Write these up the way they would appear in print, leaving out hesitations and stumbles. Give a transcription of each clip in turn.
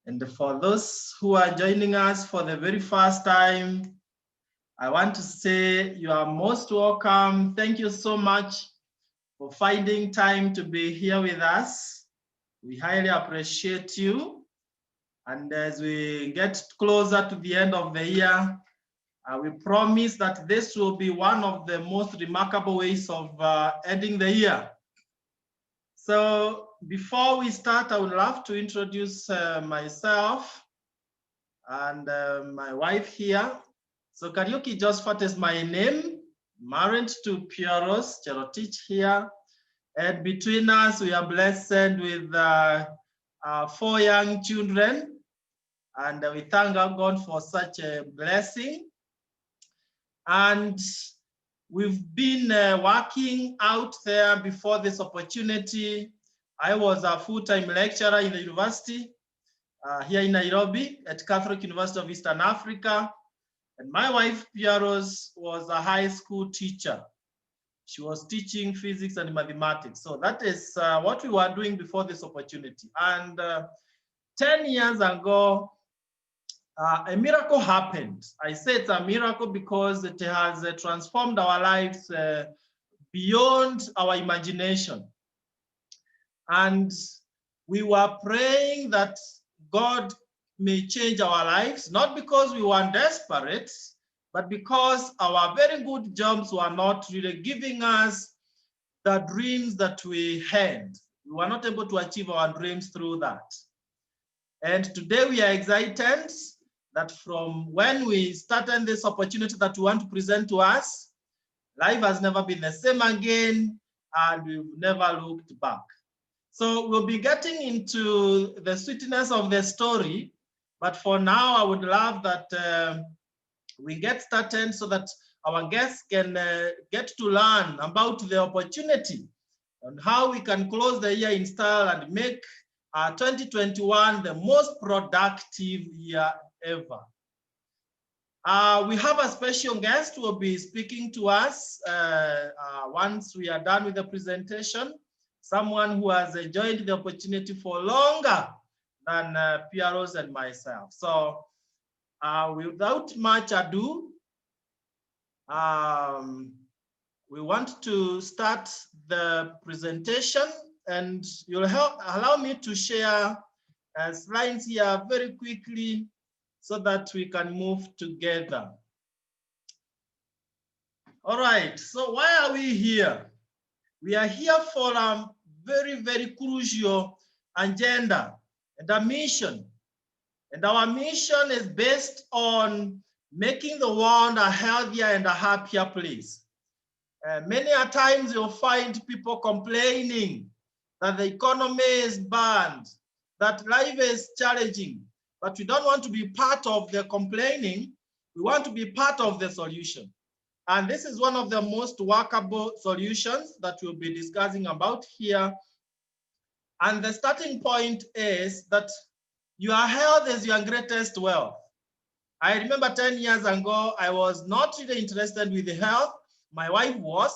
And for those who are joining us for the very first time, I want to say you are most welcome. Thank you so much for finding time to be here with us. We highly appreciate you. And as we get closer to the end of the year, we promise that this will be one of the most remarkable ways of ending the year. So before we start, I would love to introduce myself and my wife here. So Karaoke Josphat is my name, married to Pearose, Cherotich here. And between us, we are blessed with 4 young children. And we thank our God for such a blessing. And we've been working out there before this opportunity. I was a full-time lecturer in the university here in Nairobi at Catholic University of Eastern Africa. And my wife, Pearose, was a high school teacher. She was teaching physics and mathematics. So that is what we were doing before this opportunity. And 10 years ago, a miracle happened. I say it's a miracle because it has transformed our lives beyond our imagination. And we were praying that God may change our lives, not because we were desperate, but because our very good jobs were not really giving us the dreams that we had. We were not able to achieve our dreams through that. And today we are excited that from when we started this opportunity that we want to present to us, life has never been the same again, and we've never looked back. So we'll be getting into the sweetness of the story, but for now, I would love that we get started so that our guests can get to learn about the opportunity and how we can close the year in style and make 2021 the most productive year ever. We have a special guest who will be speaking to us once we are done with the presentation, someone who has enjoyed the opportunity for longer than Pearose and myself. So without much ado, we want to start the presentation, and you'll allow me to share slides here very quickly so that we can move together. All right, so why are we here? We are here for a very, very crucial agenda and a mission. And our mission is based on making the world a healthier and a happier place. Many a times you'll find people complaining that the economy is bad, that life is challenging, but we don't want to be part of the complaining. We want to be part of the solution. And this is one of the most workable solutions that we'll be discussing about here. And the starting point is that your health is your greatest wealth. I remember 10 years ago, I was not really interested with the health. My wife was.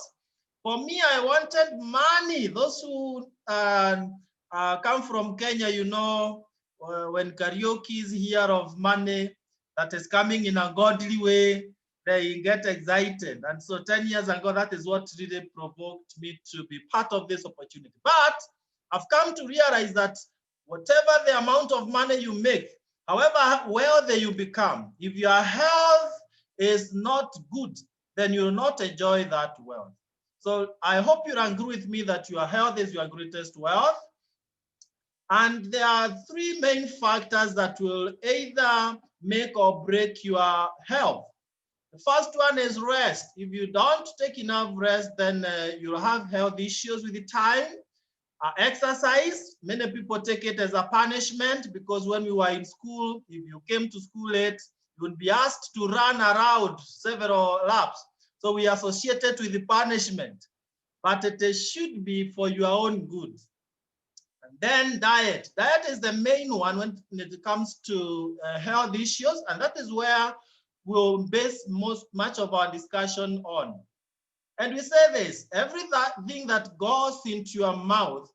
For me, I wanted money. Those who come from Kenya, you know, when karaoke is here of money that is coming in a godly way, they get excited. And so 10 years ago, that is what really provoked me to be part of this opportunity. But I've come to realize that whatever the amount of money you make, however wealthy you become, if your health is not good, then you will not enjoy that wealth. So I hope you'll agree with me that your health is your greatest wealth. And there are three main factors that will either make or break your health. The first one is rest. If you don't take enough rest, then you'll have health issues with the time. Exercise, many people take it as a punishment because when we were in school, if you came to school late, you would be asked to run around several laps. So we associate it with the punishment, but it should be for your own good. And then diet. Diet is the main one when it comes to health issues, and that is where we'll base much of our discussion on. And we say this, everything that goes into your mouth,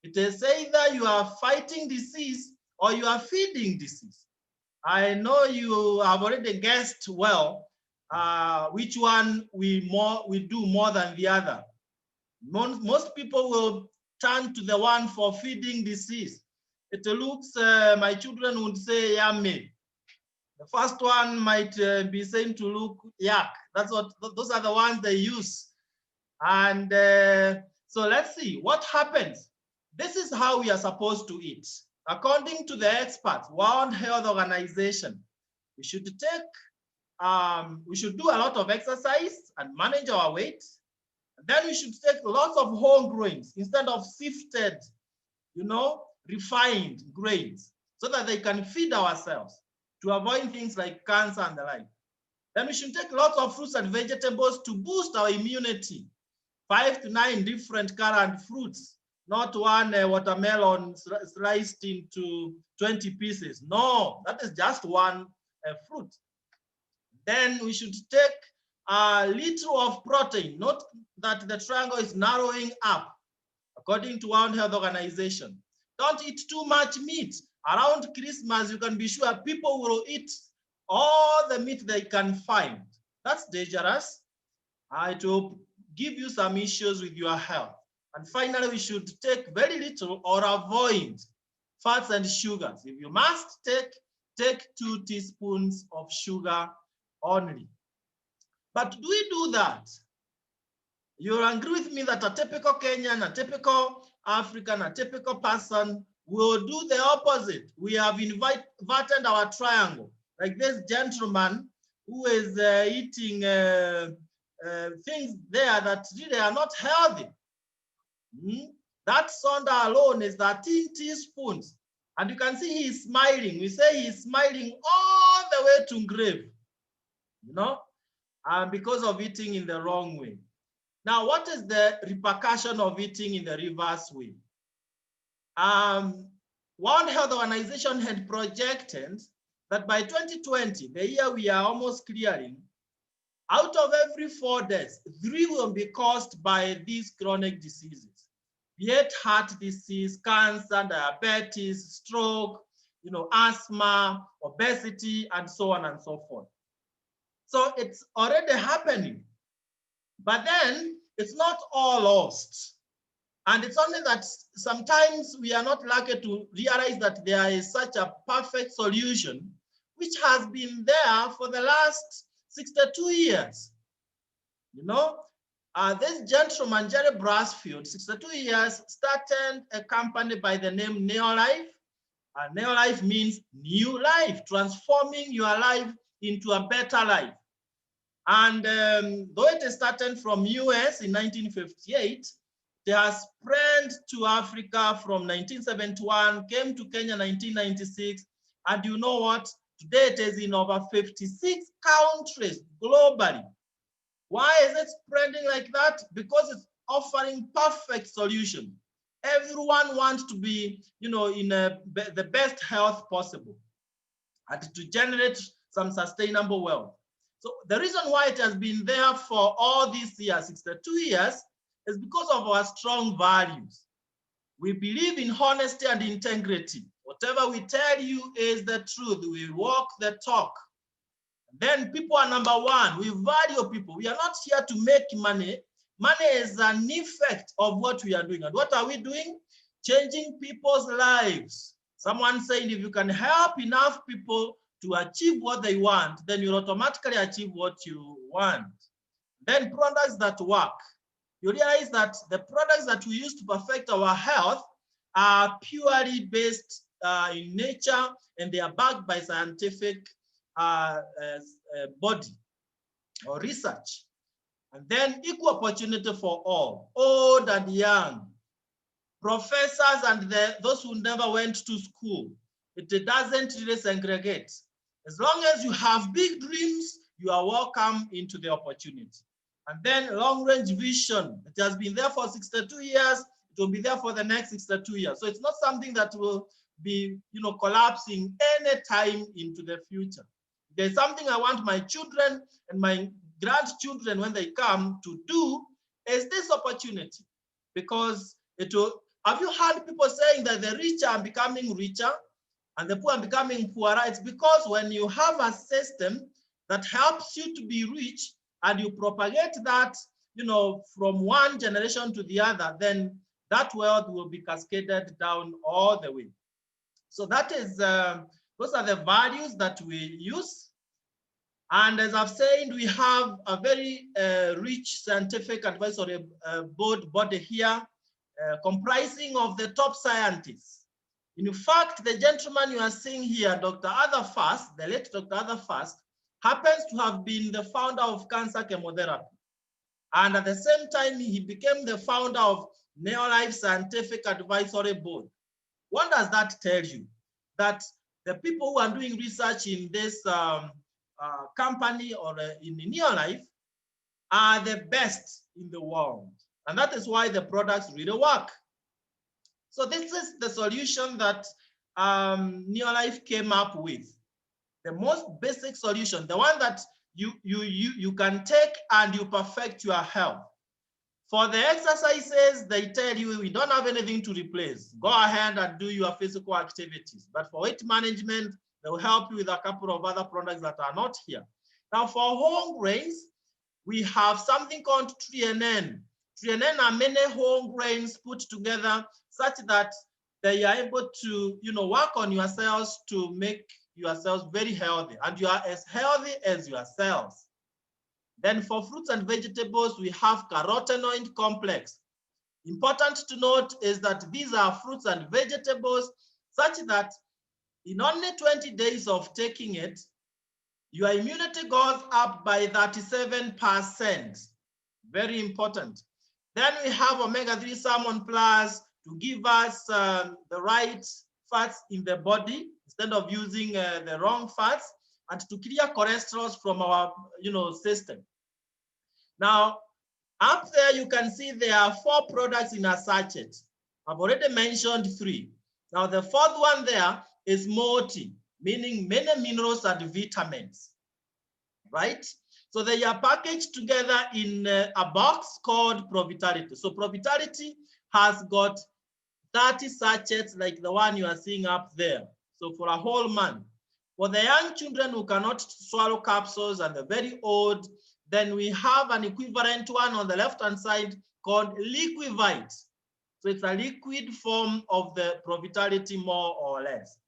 it is either you are fighting disease or you are feeding disease. I know you have already guessed well which one we do more than the other. Most people will turn to the one for feeding disease. It looks, my children would say, yummy. The first one might be saying to look, yuck. Those are the ones they use. And so let's see what happens. This is how we are supposed to eat. According to the experts, World Health Organization, we should do a lot of exercise and manage our weight. Then we should take lots of whole grains instead of sifted, refined grains, so that they can feed ourselves to avoid things like cancer and the like. Then we should take lots of fruits and vegetables to boost our immunity. 5 to 9 different colored fruits, not one watermelon sliced into 20 pieces. No, that is just one fruit. Then we should take a little of protein, not that the triangle is narrowing up, according to World Health Organization. Don't eat too much meat. Around Christmas, you can be sure people will eat all the meat they can find. That's dangerous. It will give you some issues with your health. And finally, we should take very little or avoid fats and sugars. If you must take 2 teaspoons of sugar only. But do we do that? You'll agree with me that a typical Kenyan, a typical African, a typical person will do the opposite. We have inverted our triangle. Like this gentleman who is eating things there that really are not healthy. That sonda alone is 13 teaspoons. And you can see he's smiling. We say he's smiling all the way to grave, because of eating in the wrong way. Now, what is the repercussion of eating in the reverse way? World Health Organization had projected that by 2020, the year we are almost clearing, out of every 4 deaths, 3 will be caused by these chronic diseases, be it heart disease, cancer, diabetes, stroke, asthma, obesity, and so on and so forth. So it's already happening. But then it's not all lost. And it's only that sometimes we are not lucky to realize that there is such a perfect solution, which has been there for the last 62 years. This gentleman, Jerry Brasfield, 62 years, started a company by the name Neolife. Neolife means new life, transforming your life into a better life. And though it started from US in 1958, it has spread to Africa from 1971, came to Kenya 1996, and you know what? Today it is in over 56 countries globally. Why is it spreading like that? Because it's offering perfect solution. Everyone wants to be, in the best health possible and to generate some sustainable wealth. So the reason why it has been there for all these years, 62 years, is because of our strong values. We believe in honesty and integrity. Whatever we tell you is the truth. We walk the talk. Then people are number one. We value people. We are not here to make money. Money is an effect of what we are doing. And what are we doing? Changing people's lives. Someone saying if you can help enough people to achieve what they want, then you'll automatically achieve what you want. Then products that work. You realize that the products that we use to perfect our health are purely based in nature, and they are backed by scientific body or research. And then equal opportunity for all, old and young, professors and those who never went to school. It doesn't really segregate. As long as you have big dreams, you are welcome into the opportunity. And then long-range vision. It has been there for 62 years. It will be there for the next 62 years. So it's not something that will be, collapsing any time into the future. There's something I want my children and my grandchildren, when they come, to do is this opportunity. Because it will, have you heard people saying that the rich are becoming richer? and the poor are becoming poorer. It's because when you have a system that helps you to be rich and you propagate that, from one generation to the other, then that wealth will be cascaded down all the way. So that is, those are the values that we use. And as I've said, we have a very rich scientific advisory board body here, comprising of the top scientists. In fact, the gentleman you are seeing here, Dr. Arthur Fast, the late Dr. Arthur Fast, happens to have been the founder of cancer chemotherapy. And at the same time, he became the founder of Neolife Scientific Advisory Board. What does that tell you? That the people who are doing research in this company or in Neolife are the best in the world. And that is why the products really work. So this is the solution that Neolife came up with. The most basic solution, the one that you can take and you perfect your health. For the exercises, they tell you we don't have anything to replace. Go ahead and do your physical activities. But for weight management, they will help you with a couple of other products that are not here. Now for whole grains, we have something called TNN. TNN are many whole grains put together such that they are able to work on your cells to make your cells very healthy, and you are as healthy as your cells. Then for fruits and vegetables, we have carotenoid complex. Important to note is that these are fruits and vegetables such that in only 20 days of taking it, your immunity goes up by 37%. Very important. Then we have omega-3 salmon plus to give us the right fats in the body instead of using the wrong fats, and to clear cholesterol from our system. Now, up there you can see there are 4 products in a sachet. I've already mentioned 3. Now the 4th one there is multi, meaning many minerals and vitamins, right? So they are packaged together in a box called Provitality. So Provitality has got 30 sachets like the one you are seeing up there. So for a whole month. For the young children who cannot swallow capsules and the very old, then we have an equivalent one on the left-hand side called Liquivite. So it's a liquid form of the Provitality more or less.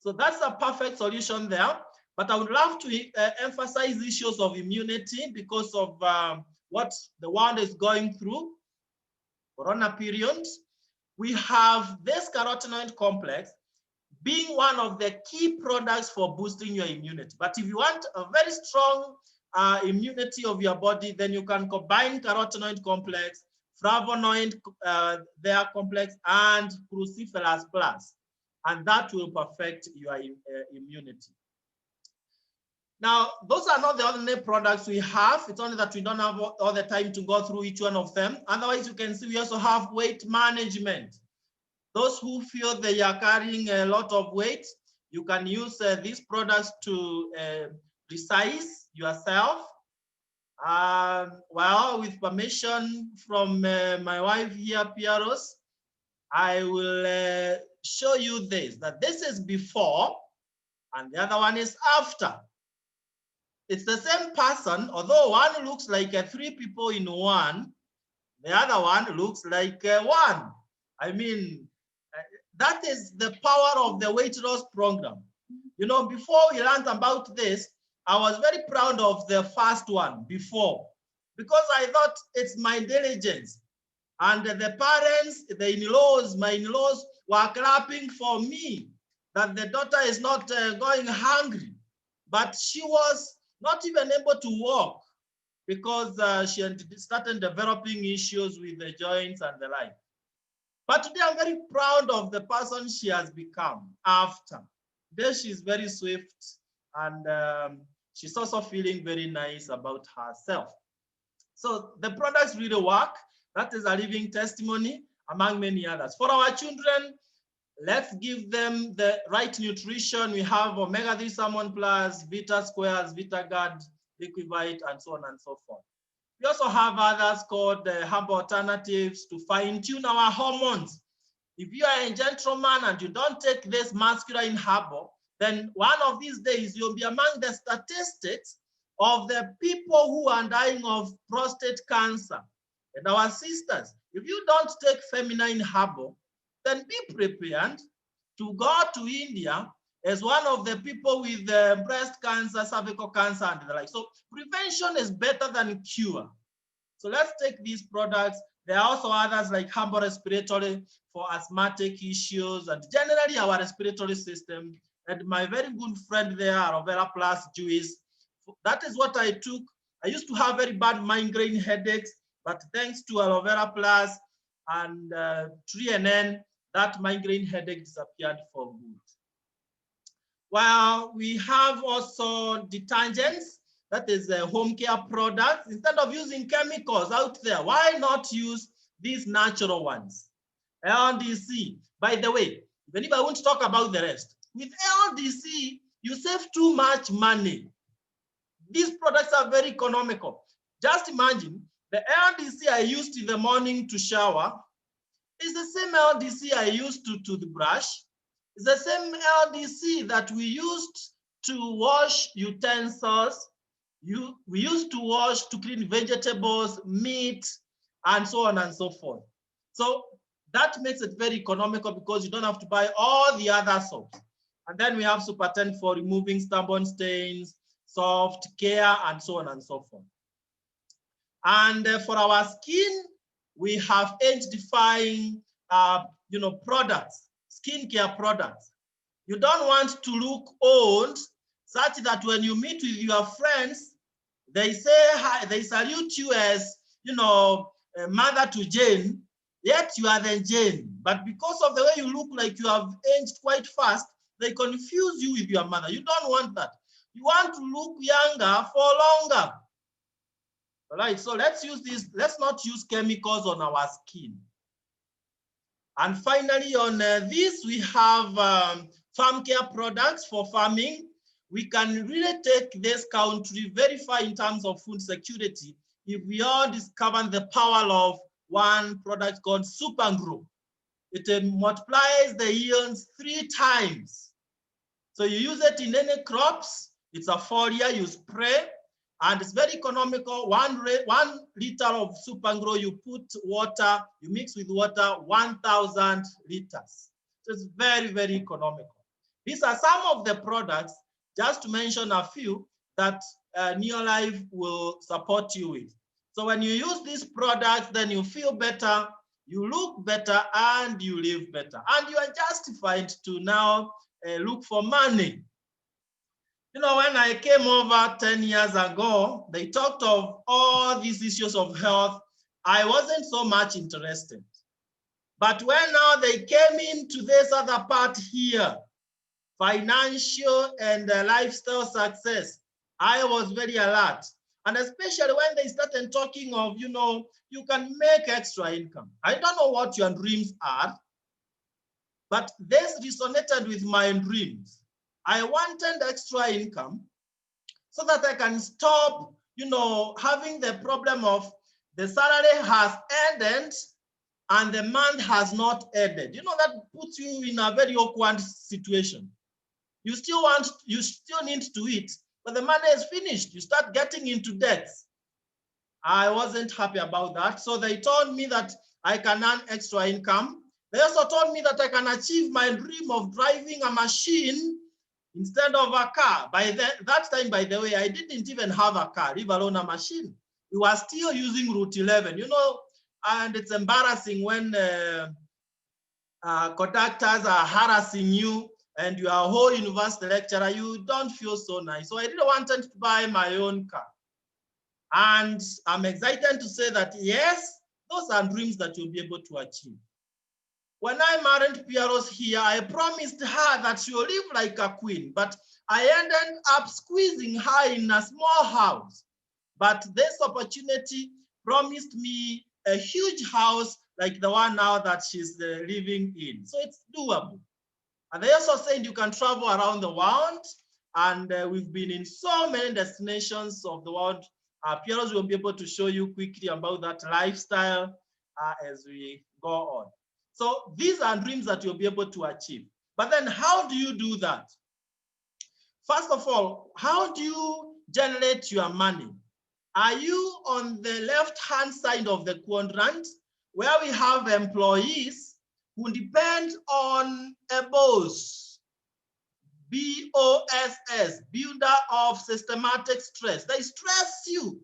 So that's a perfect solution there. But I would love to emphasize issues of immunity because of what the world is going through, Corona period. We have this carotenoid complex being one of the key products for boosting your immunity. But if you want a very strong immunity of your body, then you can combine carotenoid complex, flavonoid their complex, and cruciferous plus, and that will perfect your immunity. Now, those are not the only products we have. It's only that we don't have all the time to go through each one of them. Otherwise, you can see we also have weight management. Those who feel they are carrying a lot of weight, you can use these products to resize yourself. Well, with permission from my wife here, Pearose, I will show you this, that this is before and the other one is after. It's the same person, although one looks like 3 people in one, the other one looks like 1. I mean, that is the power of the weight loss program. Before we learned about this, I was very proud of the first one before, because I thought it's my diligence. And the parents, the in-laws, my in-laws were clapping for me that the daughter is not going hungry. But she was not even able to walk because she had started developing issues with the joints and the like. But today I'm very proud of the person she has become after. Today she's very swift and she's also feeling very nice about herself. So the products really work. That is a living testimony among many others. For our children, let's give them the right nutrition. We have omega-3 salmon plus, Vita Squares, Vita Guard, Liquivite, and so on and so forth. We also have others called herbal alternatives to fine-tune our hormones. If you are a gentleman and you don't take this masculine herbal, then one of these days you'll be among the statistics of the people who are dying of prostate cancer. And our sisters, if you don't take feminine herbal, then be prepared to go to India as one of the people with breast cancer, cervical cancer, and the like. So prevention is better than cure. So let's take these products. There are also others like herbal respiratory for asthmatic issues and generally our respiratory system. And my very good friend there, Aloe Vera Plus Juice, that is what I took. I used to have very bad migraine headaches, but thanks to Aloe Vera Plus and 3NN, that migraine headache disappeared for good. Well, we have also detergents, that is home care products. Instead of using chemicals out there, why not use these natural ones? LDC, by the way, even if I won't talk about the rest, with LDC, you save too much money. These products are very economical. Just imagine the LDC I used in the morning to shower is the same LDC I used to toothbrush. It's the same LDC that we used to wash utensils. We used to wash to clean vegetables, meat, and so on and so forth. So that makes it very economical because you don't have to buy all the other soaps. And then we have Super 10 for removing stubborn stains, soft care, and so on and so forth. And for our skin, we have age-defying, products, skincare products. You don't want to look old, such that when you meet with your friends, they say hi, they salute you as, mother to Jane, yet you are the Jane. But because of the way you look like you have aged quite fast, they confuse you with your mother. You don't want that. You want to look younger for longer. All right, so let's use this. Let's not use chemicals on our skin. And finally, on this, we have farm care products for farming. We can really take this country very far in terms of food security if we all discover the power of one product called Super Grow. It multiplies the yields 3 times. So you use it in any crops. It's a foliar, you spray, and it's very economical. 1 liter of Super Grow, you put water, you mix with water, 1,000 liters. So it's very, very economical. These are some of the products, just to mention a few, that Neolife will support you with. So when you use these products, then you feel better, you look better, and you live better. And you are justified to now look for money. When I came over 10 years ago, they talked of all these issues of health. I wasn't so much interested. But when now they came into this other part here, financial and lifestyle success, I was very alert. And especially when they started talking of, you can make extra income. I don't know what your dreams are, but this resonated with my dreams. I wanted extra income so that I can stop, having the problem of the salary has ended and the month has not ended. That puts you in a very awkward situation. You still need to eat, but the money is finished. You start getting into debts. I wasn't happy about that. So they told me that I can earn extra income. They also told me that I can achieve my dream of driving a machine instead of a car. By that time, by the way, I didn't even have a car, leave alone a machine. We were still using Route 11, and it's embarrassing when conductors are harassing you and you are a whole university lecturer, you don't feel so nice. So I really wanted to buy my own car. And I'm excited to say that, yes, those are dreams that you'll be able to achieve. When I married Pearose here, I promised her that she'll live like a queen, but I ended up squeezing her in a small house. But this opportunity promised me a huge house like the one now that she's living in. So it's doable. And they also said you can travel around the world, and we've been in so many destinations of the world. Pearose will be able to show you quickly about that lifestyle as we go on. So these are dreams that you'll be able to achieve. But then how do you do that? First of all, how do you generate your money? Are you on the left-hand side of the quadrant where we have employees who depend on a boss, B-O-S-S, builder of systematic stress? They stress you.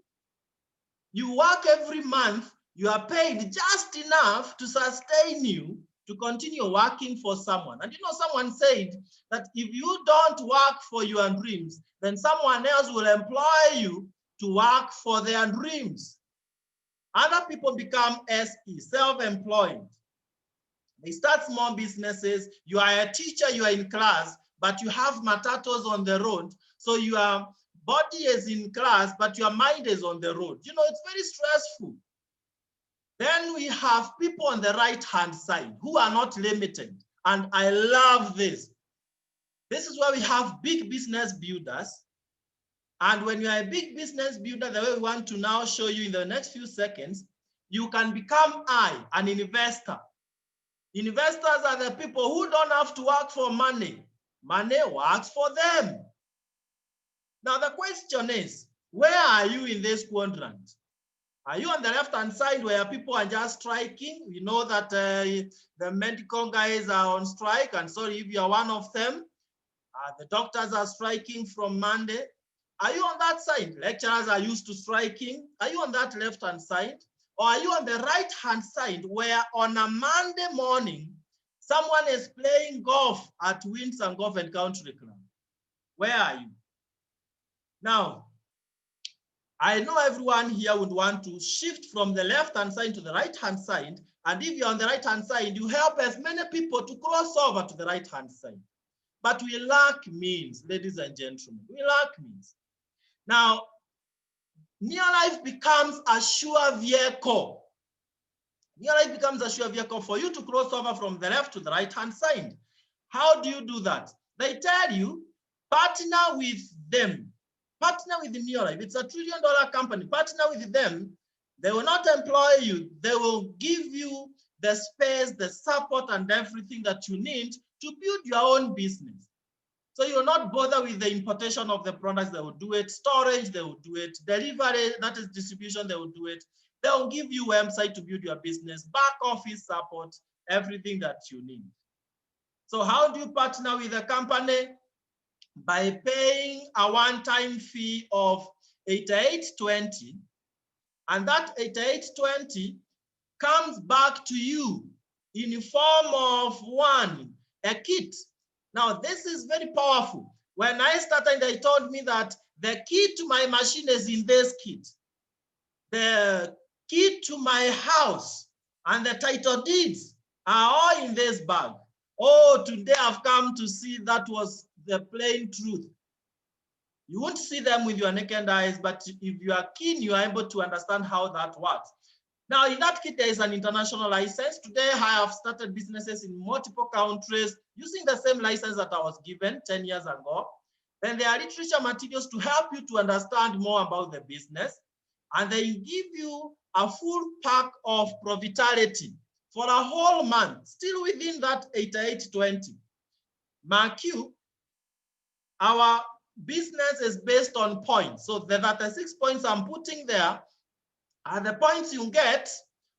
You work every month, you are paid just enough to sustain you to continue working for someone. And you know, someone said that if you don't work for your dreams, then someone else will employ you to work for their dreams. Other people become SE, self-employed. They start small businesses. You are a teacher, you are in class, but you have matatos on the road. So your body is in class, but your mind is on the road. You know, it's very stressful. Then we have people on the right-hand side who are not limited. And I love this. This is where we have big business builders. And when you are a big business builder, the way we want to now show you in the next few seconds, you can become an investor. Investors are the people who don't have to work for money. Money works for them. Now the question is, where are you in this quadrant? Are you on the left-hand side where people are just striking? We know that the medical guys are on strike, and sorry if you are one of them. The doctors are striking from Monday. Are you on that side? Lecturers are used to striking. Are you on that left-hand side? Or are you on the right-hand side where on a Monday morning, someone is playing golf at Windsor Golf and Country Club? Where are you? Now, I know everyone here would want to shift from the left-hand side to the right-hand side. And if you're on the right-hand side, you help as many people to cross over to the right-hand side. But we lack means, ladies and gentlemen. We lack means. Now, near life becomes a sure vehicle. Near life becomes a sure vehicle for you to cross over from the left to the right-hand side. How do you do that? They tell you, partner with them. Partner with the Near Life. It's $1 trillion company. Partner with them. They will not employ you. They will give you the space, the support, and everything that you need to build your own business. So you'll not bother with the importation of the products. They will do it. Storage, they will do it. Delivery, that is distribution, they will do it. They will give you a website to build your business, back office support, everything that you need. So how do you partner with a company? By paying a one-time fee of $88.20, and that $88.20 comes back to you in the form of a kit. Now, this is very powerful. When I started, they told me that the key to my machine is in this kit. The key to my house and the title deeds are all in this bag. Oh, today I've come to see that was the plain truth. You won't see them with your naked eyes, but if you are keen, you are able to understand how that works. Now, in that kit, there is an international license. Today, I have started businesses in multiple countries using the same license that I was given 10 years ago. Then there are literature materials to help you to understand more about the business. And they give you a full pack of Provitality for a whole month, still within that $88.20. Mark you, our business is based on points. So the 36 points I'm putting there are the points you get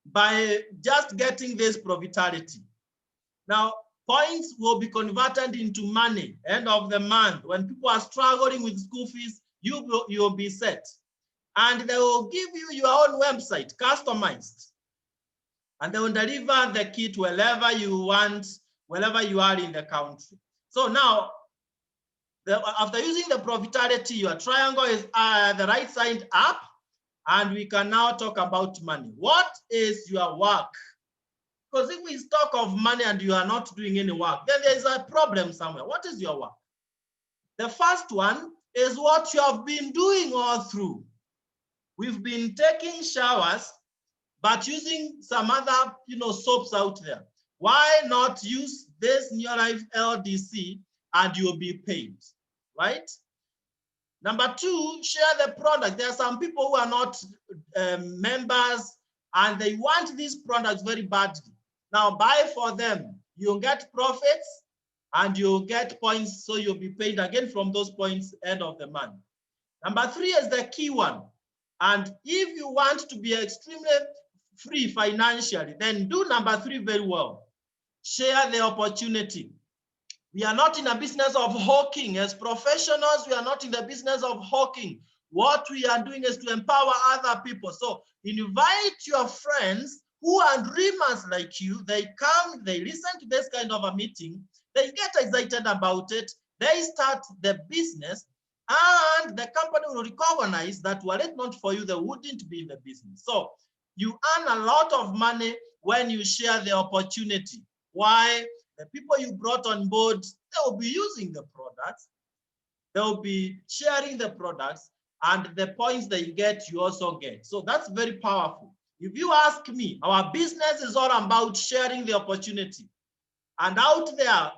by just getting this Provitality. Now, points will be converted into money end of the month. When people are struggling with school fees, you'll be set. And they will give you your own website, customized. And they will deliver the kit wherever you want, wherever you are in the country. So now, after using the Provitality, your triangle is the right side up, and we can now talk about money. What is your work? Because if we talk of money and you are not doing any work, then there is a problem somewhere. What is your work? The first one is what you have been doing all through. We've been taking showers, but using some other soaps out there. Why not use this Near Life LDC and you'll be paid, right? Number two, share the product. There are some people who are not members and they want these products very badly. Now buy for them. You'll get profits and you'll get points, so you'll be paid again from those points end of the month. Number 3 is the key one. And if you want to be extremely free financially, then do number 3 very well. Share the opportunity. We are not in a business of hawking. As professionals, we are not in the business of hawking. What we are doing is to empower other people. So invite your friends who are dreamers like you. They come, they listen to this kind of a meeting, they get excited about it, they start the business, and the company will recognize that were it not for you, they wouldn't be in the business. So you earn a lot of money when you share the opportunity. Why? The people you brought on board, they will be using the products, they will be sharing the products, and the points that you get, you also get. So that's very powerful. If you ask me, our business is all about sharing the opportunity. And out there,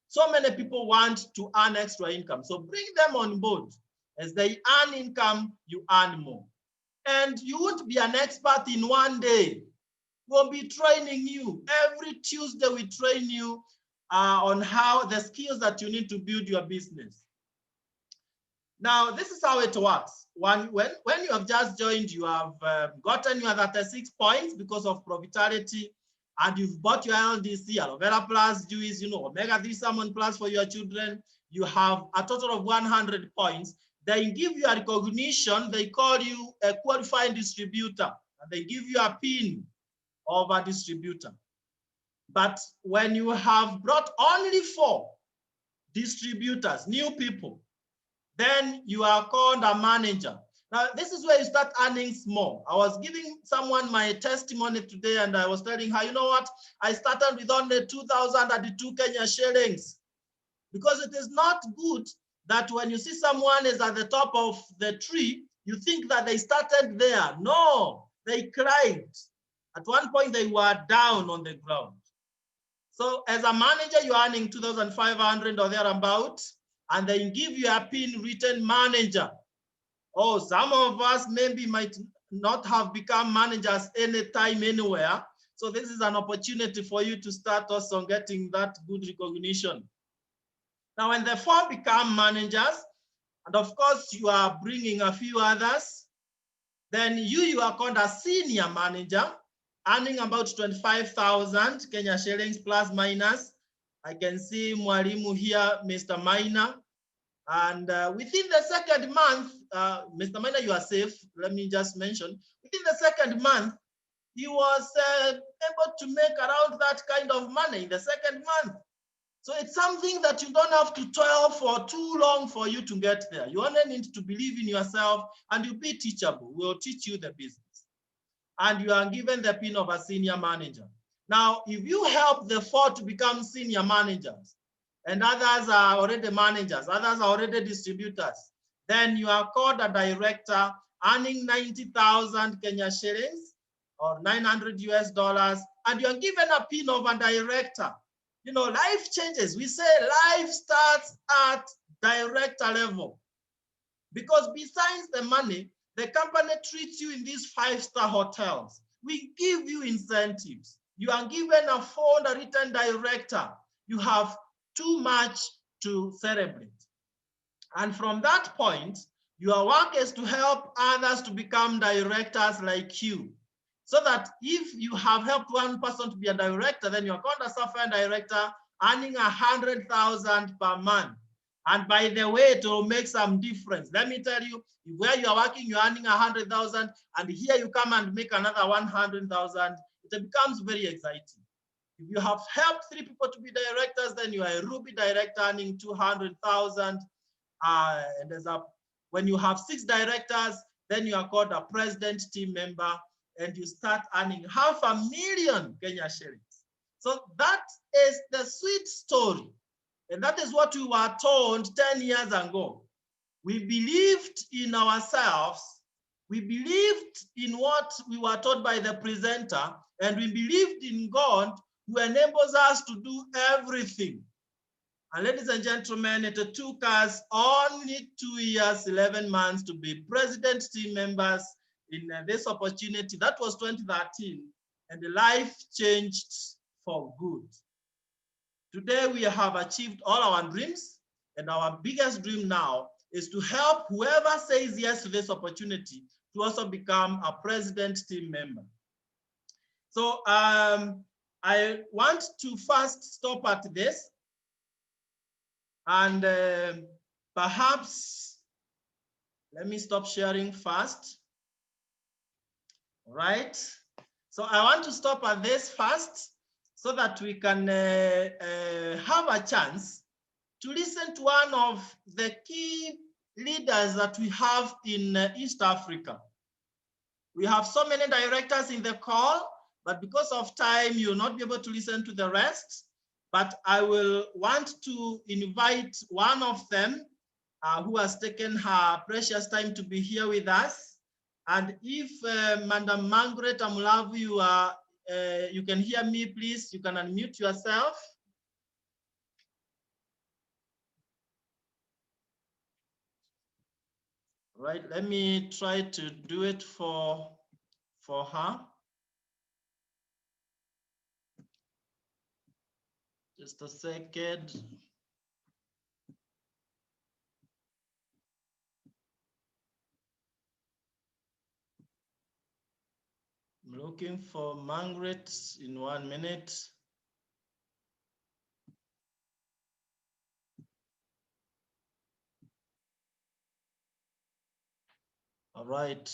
so many people want to earn extra income. So bring them on board. As they earn income, you earn more. And you won't be an expert in one day. We'll be training you. Every Tuesday, we train you on how the skills that you need to build your business. Now, this is how it works. When you have just joined, you have gotten your 36 points because of profitability, and you've bought your LDC, Aloe Vera Plus juice, Omega-3 Salmon Plus for your children. You have a total of 100 points. They give you a recognition. They call you a qualified distributor, and they give you a pin of a distributor. But when you have brought only 4 distributors, new people, then you are called a manager. Now, this is where you start earning small. I was giving someone my testimony today, and I was telling her, you know what? I started with only 2,002 Kenya shillings, because it is not good that when you see someone is at the top of the tree, you think that they started there. No, they climbed. At one point, they were down on the ground. So as a manager, you're earning 2,500 or thereabout, and they give you a pin written manager. Oh, some of us maybe might not have become managers anytime, anywhere. So this is an opportunity for you to start also getting that good recognition. Now, when the 4 become managers, and of course you are bringing a few others, then you are called a senior manager, earning about 25,000 Kenya shillings plus minus. I can see Mwalimu here, Mr. Minor. And within the second month, Mr. Minor, you are safe. Let me just mention, within the second month, he was able to make around that kind of money in the second month. So it's something that you don't have to toil for too long for you to get there. You only need to believe in yourself, and you'll be teachable. We'll teach you the business. And you are given the pin of a senior manager. Now, if you help the 4 to become senior managers, and others are already managers, others are already distributors, then you are called a director, earning 90,000 Kenya shillings or 900 US dollars, and you are given a pin of a director. Life changes. We say life starts at director level, because besides the money, the company treats you in these 5-star hotels. We give you incentives. You are given a phone, a written director. You have too much to celebrate. And from that point, your work is to help others to become directors like you. So that if you have helped one person to be a director, then you're called a software director, earning 100,000 per month. And by the way, it will make some difference. Let me tell you, where you are working, you're earning 100,000, and here you come and make another 100,000, it becomes very exciting. If you have helped 3 people to be directors, then you are a Ruby director earning 200,000. And when you have 6 directors, then you are called a president team member, and you start earning 500,000 Kenya shillings. So that is the sweet story. And that is what we were told 10 years ago. We believed in ourselves. We believed in what we were taught by the presenter, and we believed in God, who enables us to do everything. And ladies and gentlemen, it took us only 2 years, 11 months to be president team members in this opportunity. That was 2013, and the life changed for good. Today we have achieved all our dreams, and our biggest dream now is to help whoever says yes to this opportunity to also become a president team member. So I want to first stop at this, and perhaps let me stop sharing first. All right. So I want to stop at this first so that we can have a chance to listen to one of the key leaders that we have in East Africa. We have so many directors in the call, but because of time, you'll not be able to listen to the rest. But I will want to invite one of them who has taken her precious time to be here with us. And if Madam Margaret Amulavu, you can hear me, please, you can unmute yourself. Right, let me try to do it for her. Just a second. I'm looking for Margaret in 1 minute. All right.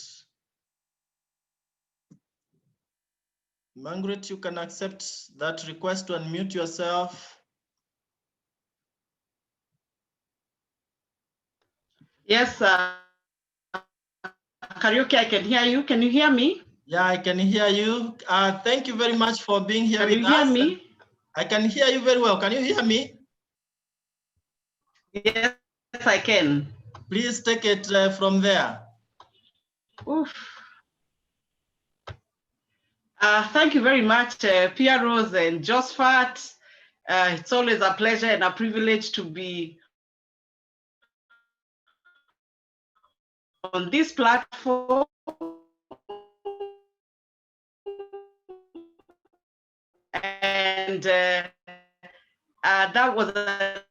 Margaret, you can accept that request to unmute yourself. Yes, Karaoke, I can hear you. Can you hear me? Yeah, I can hear you. Thank you very much for being here with us. Can you hear me? I can hear you very well. Can you hear me? Yes, I can. Please take it from there. Oof. Thank you very much, Pearose and Josphat. It's always a pleasure and a privilege to be on this platform. And that was an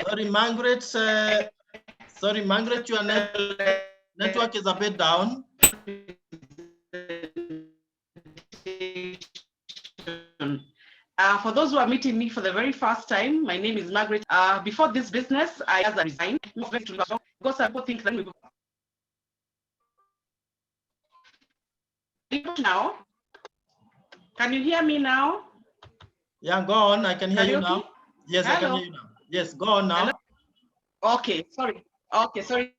Sorry, Margaret. Sorry, Margaret, your network is a bit down. For those who are meeting me for the very first time, my name is Margaret. Before this business, I resigned because people think that now. Can you hear me now? Yeah, go on. I can hear you now. Yes, Hello. I can hear you now. Yes, go on now. Hello? Okay, sorry. Okay, sorry.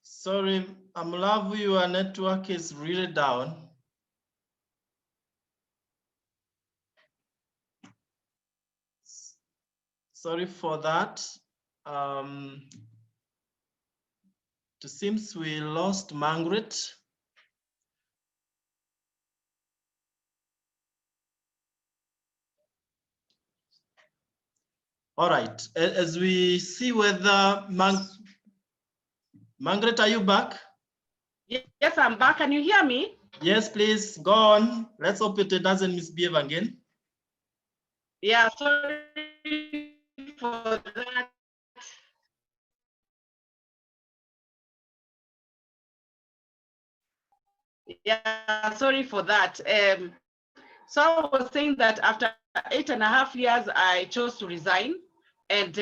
Sorry, Amulavu, your network is really down. Sorry for that. It seems we lost Margaret. All right, as we see whether Margaret, are you back? Yes, I'm back. Can you hear me? Yes, please, go on. Let's hope it doesn't misbehave again. Yeah, sorry for that. Yeah, sorry for that. So I was saying that after 8.5 years, I chose to resign. And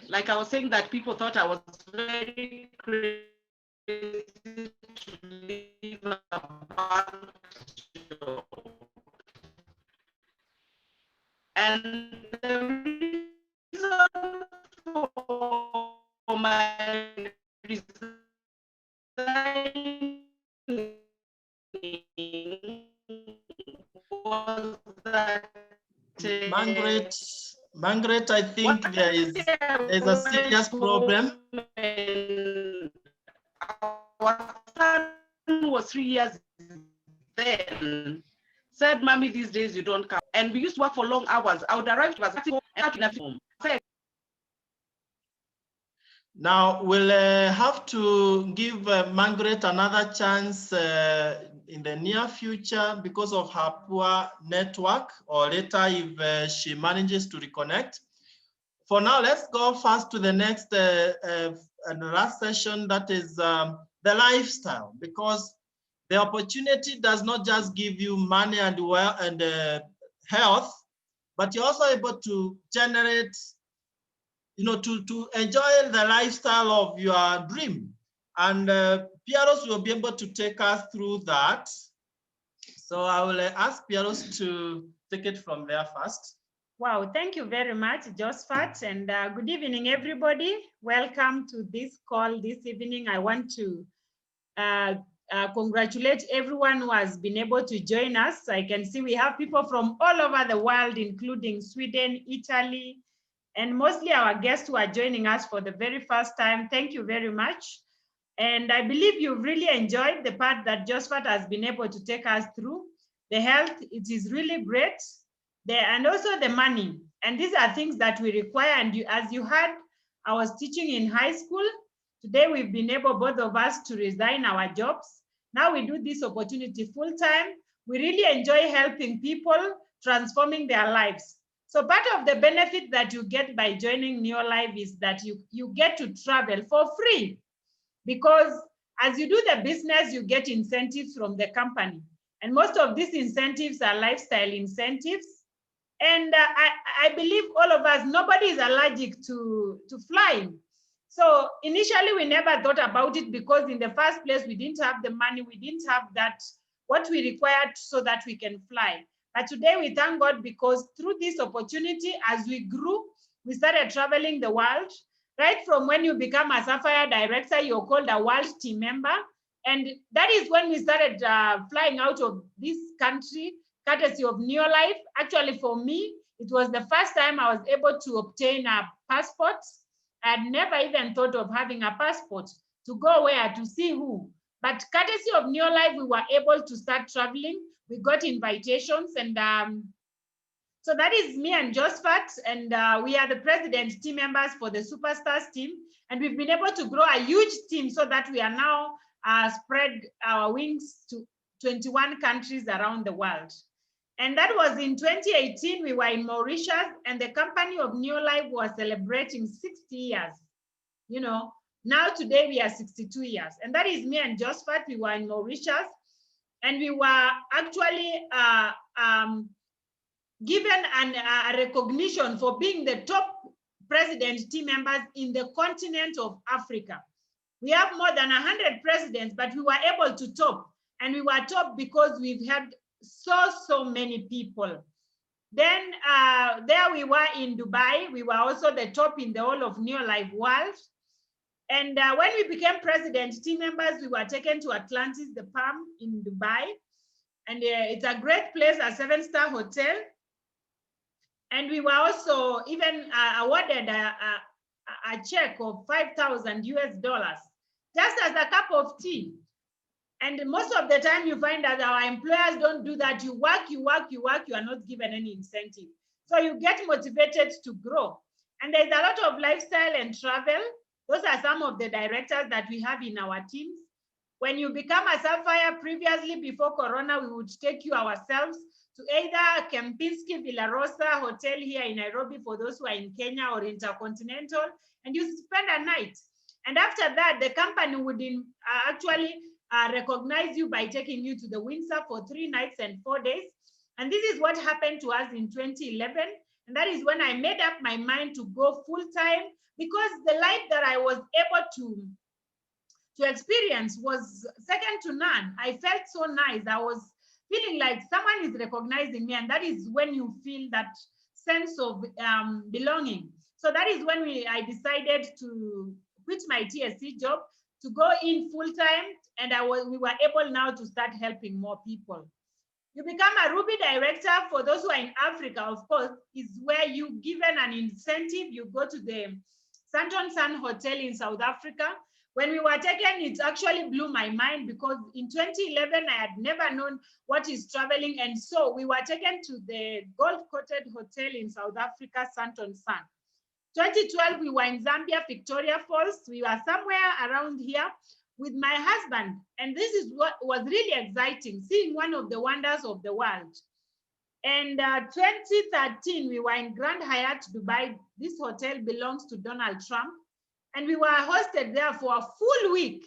like I was saying that people thought I was very crazy to leave a bank job. And the reason for my resigning was that Margaret, I think there's a serious problem. Our son was 3 years then. Said, "Mommy, these days you don't come." And we used to work for long hours. I would arrive to home. Now we'll have to give Margaret another chance in the near future because of her poor network, or later if she manages to reconnect. For now, let's go first to the next and last session, that is the lifestyle, because the opportunity does not just give you money and health, but you're also able to generate, to enjoy the lifestyle of your dream. And Pearose will be able to take us through that. So I will ask Pearose to take it from there first. Wow, thank you very much, Josphat, and good evening, everybody. Welcome to this call this evening. I want to congratulate everyone who has been able to join us. I can see we have people from all over the world, including Sweden, Italy, and mostly our guests who are joining us for the very first time. Thank you very much. And I believe you've really enjoyed the part that Josphat has been able to take us through. The health, it is really great. And also the money. And these are things that we require. And as you heard, I was teaching in high school. Today we've been able, both of us, to resign our jobs. Now we do this opportunity full time. We really enjoy helping people, transforming their lives. So part of the benefit that you get by joining Neolife is that you get to travel for free, because as you do the business, you get incentives from the company. And most of these incentives are lifestyle incentives. And I believe all of us, nobody is allergic to flying. So initially we never thought about it, because in the first place, we didn't have the money, we didn't have what we required so that we can fly. But today we thank God, because through this opportunity, as we grew, we started traveling the world. Right from when you become a Sapphire director, you're called a world team member. And that is when we started flying out of this country, courtesy of Neolife. Actually, for me, it was the first time I was able to obtain a passport. I had never even thought of having a passport. To go where? To see who? But courtesy of Neolife, we were able to start traveling. We got invitations, and so that is me and Josphat, and we are the president team members for the Superstars team. And we've been able to grow a huge team so that we are now spread our wings to 21 countries around the world. And that was in 2018. We were in Mauritius, and the company of Neolife was celebrating 60 years. Now today we are 62 years. And that is me and Josphat. We were in Mauritius, and we were actually given a recognition for being the top president team members in the continent of Africa. We have more than 100 presidents, but we were able to top. And we were top because we've had so many people. Then there we were in Dubai. We were also the top in the whole of Neolife world. And when we became president team members, we were taken to Atlantis, the Palm in Dubai. And it's a great place, a 7-star hotel. And we were also even awarded a check of $5,000 US, just as a cup of tea. And most of the time you find that our employers don't do that. You work, you are not given any incentive. So you get motivated to grow. And there's a lot of lifestyle and travel. Those are some of the directors that we have in our teams. When you become a Sapphire, previously before Corona, we would take you ourselves to either Kempinski Villarosa Hotel here in Nairobi for those who are in Kenya, or Intercontinental, and you spend a night. And after that, the company would actually recognize you by taking you to the Windsor for 3 nights and 4 days. And this is what happened to us in 2011. And that is when I made up my mind to go full time, because the life that I was able to experience was second to none. I felt so nice. I was feeling like someone is recognizing me, and that is when you feel that sense of belonging. So that is when I decided to quit my TSC job to go in full time, and we were able now to start helping more people. You become a Ruby director. For those who are in Africa, of course, is where you given an incentive. You go to the Santon Sun Hotel in South Africa. When we were taken, it actually blew my mind because in 2011, I had never known what is traveling. And so we were taken to the gold-coated hotel in South Africa, Santon Sun. 2012, we were in Zambia, Victoria Falls. We were somewhere around here with my husband. And this is what was really exciting, seeing one of the wonders of the world. And 2013, we were in Grand Hyatt, Dubai. This hotel belongs to Donald Trump. And we were hosted there for a full week.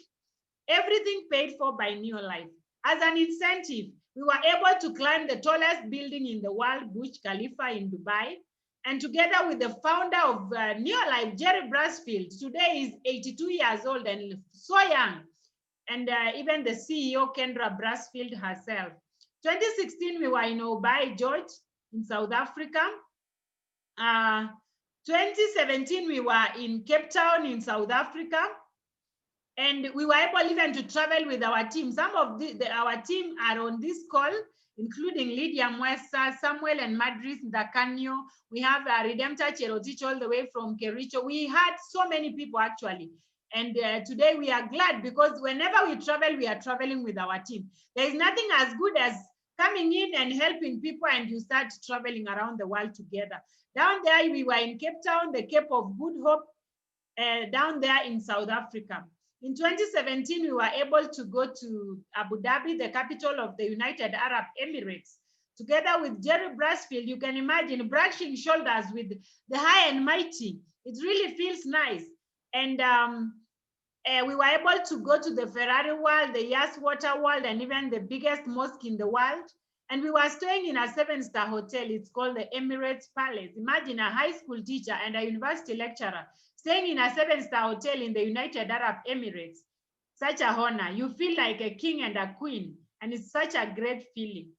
Everything paid for by Neolife. As an incentive, we were able to climb the tallest building in the world, Burj Khalifa in Dubai. And together with the founder of Neolife, Jerry Brasfield, today is 82 years old and so young. And even the CEO, Kendra Brasfield herself. 2016, we were in Obai, George, in South Africa. 2017, we were in Cape Town in South Africa. And we were able even to travel with our team. Some of our team are on this call, including Lydia Mwesa, Samuel and Madris Dakanyo. We have Redemptor Cherotich all the way from Kericho. We had so many people actually. And today we are glad because whenever we travel, we are traveling with our team. There is nothing as good as coming in and helping people and you start traveling around the world together. Down there, we were in Cape Town, the Cape of Good Hope, down there in South Africa. In 2017, we were able to go to Abu Dhabi, the capital of the United Arab Emirates, together with Jerry Brasfield. You can imagine brushing shoulders with the high and mighty. It really feels nice. And we were able to go to the Ferrari World, the Yas Water World, and even the biggest mosque in the world. And we were staying in a 7-star hotel. It's called the Emirates Palace. Imagine a high school teacher and a university lecturer staying in a 7-star hotel in the United Arab Emirates. Such a honor. You feel like a king and a queen. And it's such a great feeling.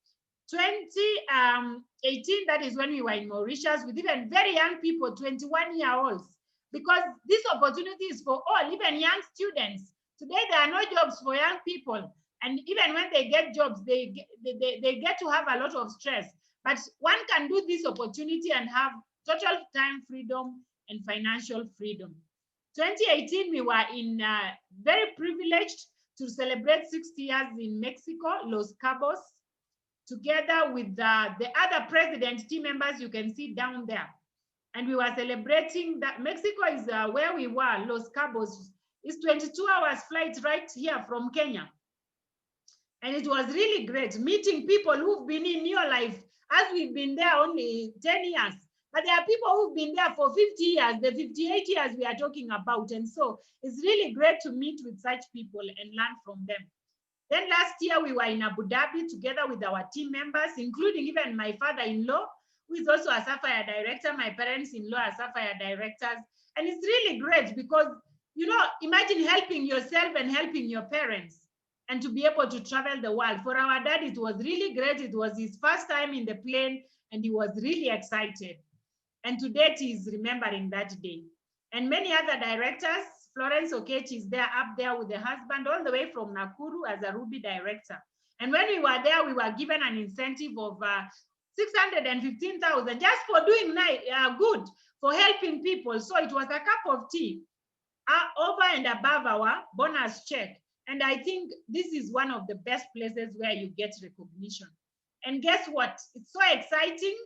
2018, that is when we were in Mauritius with even very young people, 21-year-olds. Because this opportunity is for all, even young students. Today, there are no jobs for young people. And even when they get jobs, they get to have a lot of stress. But one can do this opportunity and have total time freedom and financial freedom. 2018, we were in very privileged to celebrate 60 years in Mexico, Los Cabos, together with the other president team members you can see down there. And we were celebrating that. Mexico is where we were. Los Cabos is 22 hours flight right here from Kenya. And it was really great meeting people who've been in your life, as we've been there only 10 years. But there are people who've been there for 50 years, the 58 years we are talking about. And so it's really great to meet with such people and learn from them. Then last year we were in Abu Dhabi together with our team members, including even my father-in-law, who is also a Sapphire director. My parents-in-law are Sapphire directors. And it's really great because, you know, imagine helping yourself and helping your parents and to be able to travel the world. For our dad, it was really great. It was his first time in the plane and he was really excited. And to date, he's remembering that day. And many other directors, Florence Okechi is there up there with the husband all the way from Nakuru as a Ruby director. And when we were there, we were given an incentive of 615,000 just for doing good, for helping people. So it was a cup of tea over and above our bonus check. And I think this is one of the best places where you get recognition. And guess what? It's so exciting.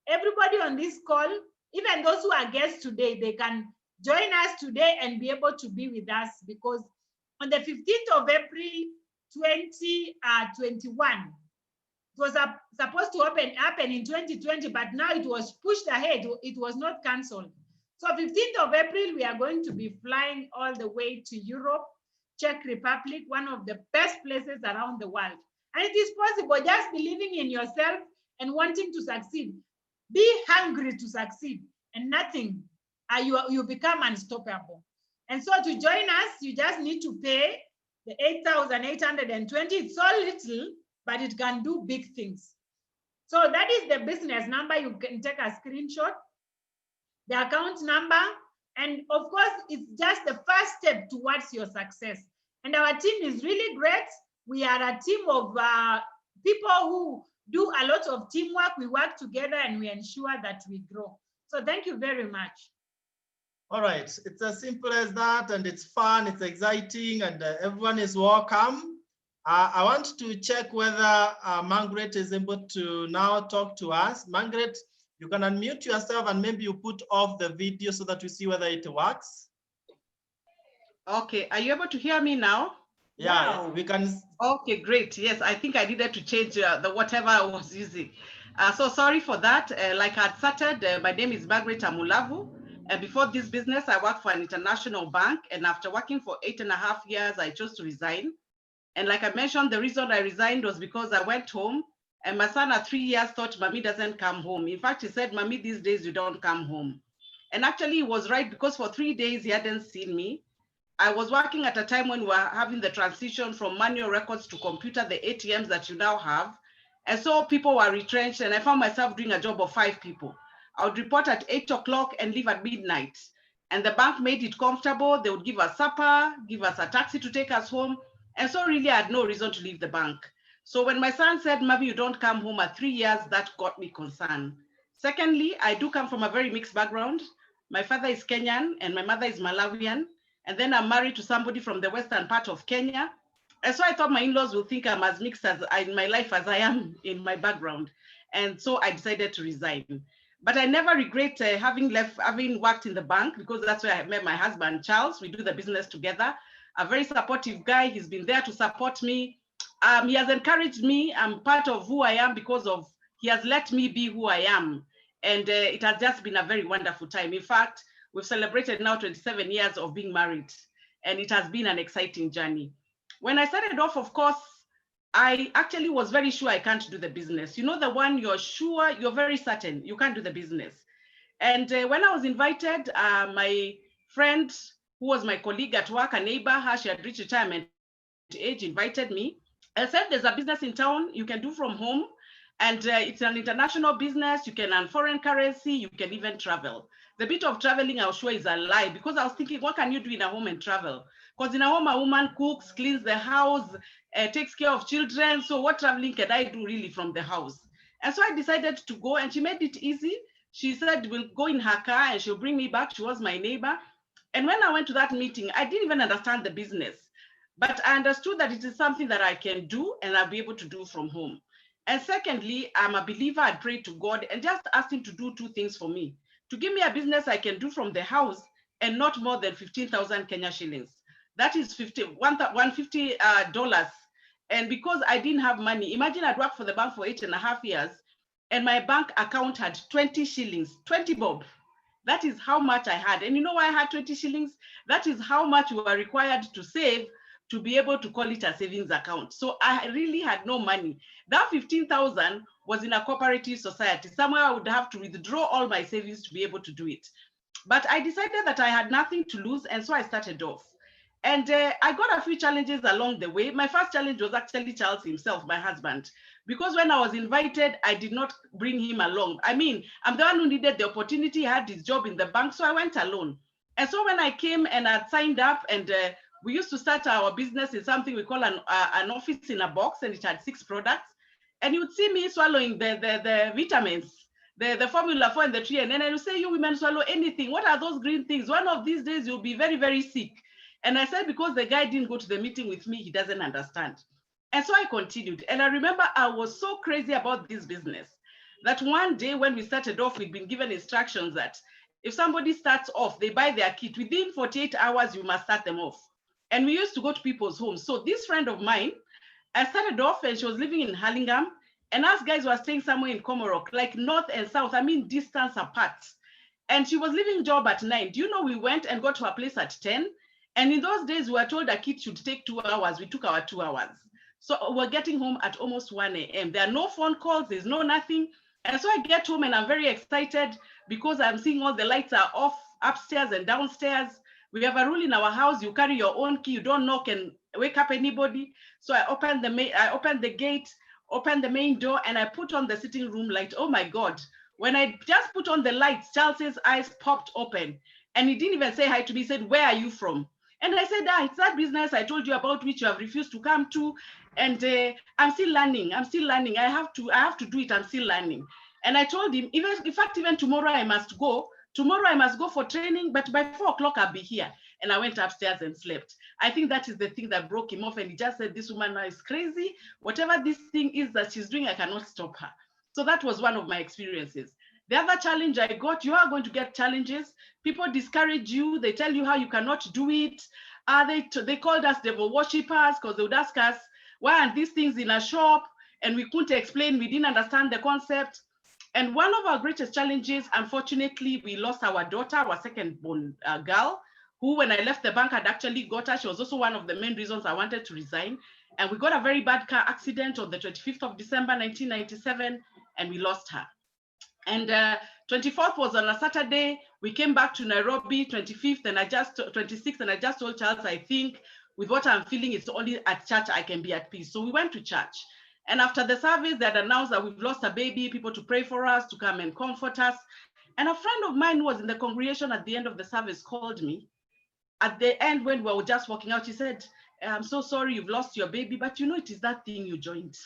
Everybody on this call, even those who are guests today, they can join us today and be able to be with us because on the 15th of April, 2021, it was supposed to happen in 2020, but now it was pushed ahead. It was not canceled. So 15th of April, we are going to be flying all the way to Europe, Czech Republic, one of the best places around the world. And it is possible, just believing in yourself and wanting to succeed. Be hungry to succeed and nothing, you become unstoppable. And so to join us, you just need to pay the 8,820. It's so little, but it can do big things. So that is the business number. You can take a screenshot, the account number, and of course, it's just the first step towards your success. And our team is really great. We are a team of people who do a lot of teamwork. We work together and we ensure that we grow. So thank you very much. All right, it's as simple as that, and it's fun, it's exciting, and everyone is welcome. I want to check whether Margaret is able to now talk to us. Margaret, you can unmute yourself and maybe you put off the video so that we see whether it works. Okay, are you able to hear me now? Yeah, Wow. we can. Okay, great. Yes, I think I needed to change the whatever I was using. So sorry for that. Like I started, my name is Margaret Amulavu. And before this business, I worked for an international bank. And after working for 8.5 years, I chose to resign. And like I mentioned, the reason I resigned was because I went home and my son at 3 years thought Mommy doesn't come home. In fact, he said, Mommy, these days you don't come home. And actually he was right, because for 3 days he hadn't seen me. I was working at a time when we were having the transition from manual records to computer, the ATMs that you now have. And so people were retrenched, and I found myself doing a job of 5 people. I would report at 8 o'clock and leave at midnight. And the bank made it comfortable. They would give us supper, give us a taxi to take us home. And so really I had no reason to leave the bank. So when my son said, Mommy, you don't come home at 3 years, that got me concerned. Secondly, I do come from a very mixed background. My father is Kenyan and my mother is Malawian. And then I'm married to somebody from the western part of Kenya. And so I thought my in-laws will think I'm as mixed as in my life as I am in my background. And so I decided to resign. But I never regret having worked in the bank, because that's where I met my husband, Charles. We do the business together. A very supportive guy. He's been there to support me. He has encouraged me. I'm part of who I am because of he has let me be who I am. And it has just been a very wonderful time. In fact, we've celebrated now 27 years of being married, and it has been an exciting journey. When I started off, of course, I actually was very sure I can't do the business. You know, the one you're sure, you're very certain you can't do the business. And when I was invited, my friend, who was my colleague at work, a neighbor, she had reached retirement age, invited me and said, there's a business in town you can do from home. And it's an international business. You can earn foreign currency. You can even travel. The bit of traveling, I was sure, is a lie, because I was thinking, what can you do in a home and travel? Because in a home, a woman cooks, cleans the house, takes care of children. So what traveling can I do really from the house? And so I decided to go, and she made it easy. She said, we'll go in her car and she'll bring me back. She was my neighbor. And when I went to that meeting, I didn't even understand the business, but I understood that it is something that I can do and I'll be able to do from home. And secondly, I'm a believer. I prayed to God and just asked him to do 2 things for me: to give me a business I can do from the house and not more than 15,000 Kenya shillings. That is $150. And because I didn't have money, imagine I'd worked for the bank for 8.5 years and my bank account had 20 shillings, 20 bob. That is how much I had. And you know why I had 20 shillings? That is how much we were required to save to be able to call it a savings account. So I really had no money. That 15,000 was in a cooperative society. Somewhere I would have to withdraw all my savings to be able to do it. But I decided that I had nothing to lose, and so I started off. And I got a few challenges along the way. My first challenge was actually Charles himself, my husband, because when I was invited, I did not bring him along. I mean, I'm the one who needed the opportunity, had his job in the bank, so I went alone. And so when I came and I signed up, and we used to start our business in something we call an office in a box, and it had 6 products. And you would see me swallowing the vitamins, the Formula 4 and the 3, and then I would say, you women swallow anything. What are those green things? One of these days you'll be very, very sick. And I said, because the guy didn't go to the meeting with me, he doesn't understand. And so I continued. And I remember I was so crazy about this business that one day when we started off, we'd been given instructions that if somebody starts off, they buy their kit. Within 48 hours, you must start them off. And we used to go to people's homes. So this friend of mine, I started off and she was living in Hurlingham. And us guys were staying somewhere in Komorok, like north and south, I mean, distance apart. And she was leaving job at 9. Do you know, we went and got to her place at 10. And in those days, we were told a kit should take 2 hours. We took our 2 hours. So we're getting home at almost 1 a.m. There are no phone calls, there's no nothing. And so I get home and I'm very excited because I'm seeing all the lights are off upstairs and downstairs. We have a rule in our house, you carry your own key, you don't knock and wake up anybody. So I opened the gate, opened the main door, and I put on the sitting room light. Oh my God. When I just put on the lights, Charles's eyes popped open and he didn't even say hi to me. He said, where are you from? And I said, it's that business I told you about, which you have refused to come to. And I'm still learning. I'm still learning. I have to do it. I'm still learning. And I told him, in fact, even tomorrow I must go. Tomorrow I must go for training, but by 4 o'clock I'll be here. And I went upstairs and slept. I think that is the thing that broke him off. And he just said, this woman now is crazy. Whatever this thing is that she's doing, I cannot stop her. So that was one of my experiences. The other challenge I got, you are going to get challenges. People discourage you. They tell you how you cannot do it. They called us devil worshippers because they would ask us, why aren't these things in a shop? And we couldn't explain. We didn't understand the concept. And one of our greatest challenges, unfortunately, we lost our daughter, our second born girl, who when I left the bank had actually got her. She was also one of the main reasons I wanted to resign. And we got a very bad car accident on the 25th of December, 1997, and we lost her. And 24th was on a Saturday. We came back to Nairobi, 25th, and 26th, and I just told Charles, I think with what I'm feeling, it's only at church I can be at peace. So we went to church. And after the service, they had announced that we've lost a baby, people to pray for us, to come and comfort us. And a friend of mine who was in the congregation at the end of the service called me. At the end, when we were just walking out, she said, I'm so sorry you've lost your baby, but you know, it is that thing you joined.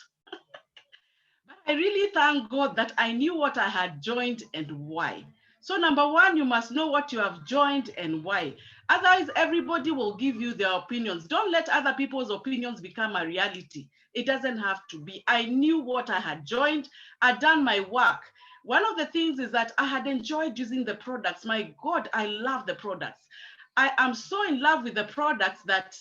But I really thank God that I knew what I had joined and why. So number one, you must know what you have joined and why. Otherwise, everybody will give you their opinions. Don't let other people's opinions become a reality. It doesn't have to be. I knew what I had joined. I'd done my work. One of the things is that I had enjoyed using the products. My God, I love the products. I am so in love with the products that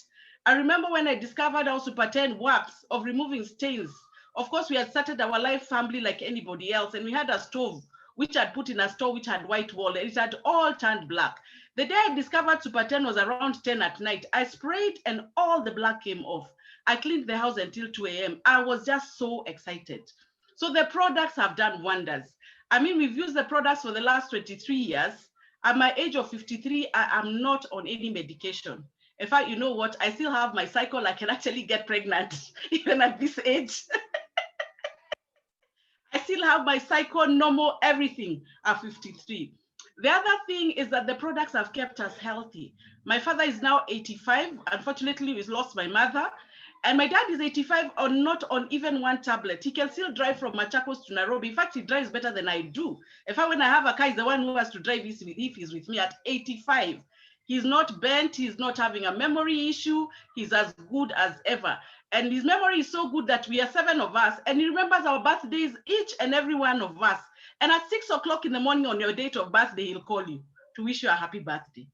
I remember when I discovered how Super 10 works of removing stains. Of course, we had started our life family like anybody else, and we had a stove which I'd put in a store which had white wall, and it had all turned black. The day I discovered Super 10 was around 10 at night. I sprayed and all the black came off. I cleaned the house until 2 a.m. I was just so excited. So the products have done wonders. I mean, we've used the products for the last 23 years. At my age of 53, I am not on any medication. In fact, you know what? I still have my cycle. I can actually get pregnant even at this age. I still have my cycle, normal, everything at 53. The other thing is that the products have kept us healthy. My father is now 85. Unfortunately, we lost my mother. And my dad is 85 or not on even one tablet. He can still drive from Machakos to Nairobi. In fact, he drives better than I do. In fact, when I have a car, he's the one who has to drive if he's with me at 85. He's not bent. He's not having a memory issue. He's as good as ever. And his memory is so good that we are 7 of us. And he remembers our birthdays, each and every one of us. And at 6 o'clock in the morning on your date of birthday, he'll call you to wish you a happy birthday.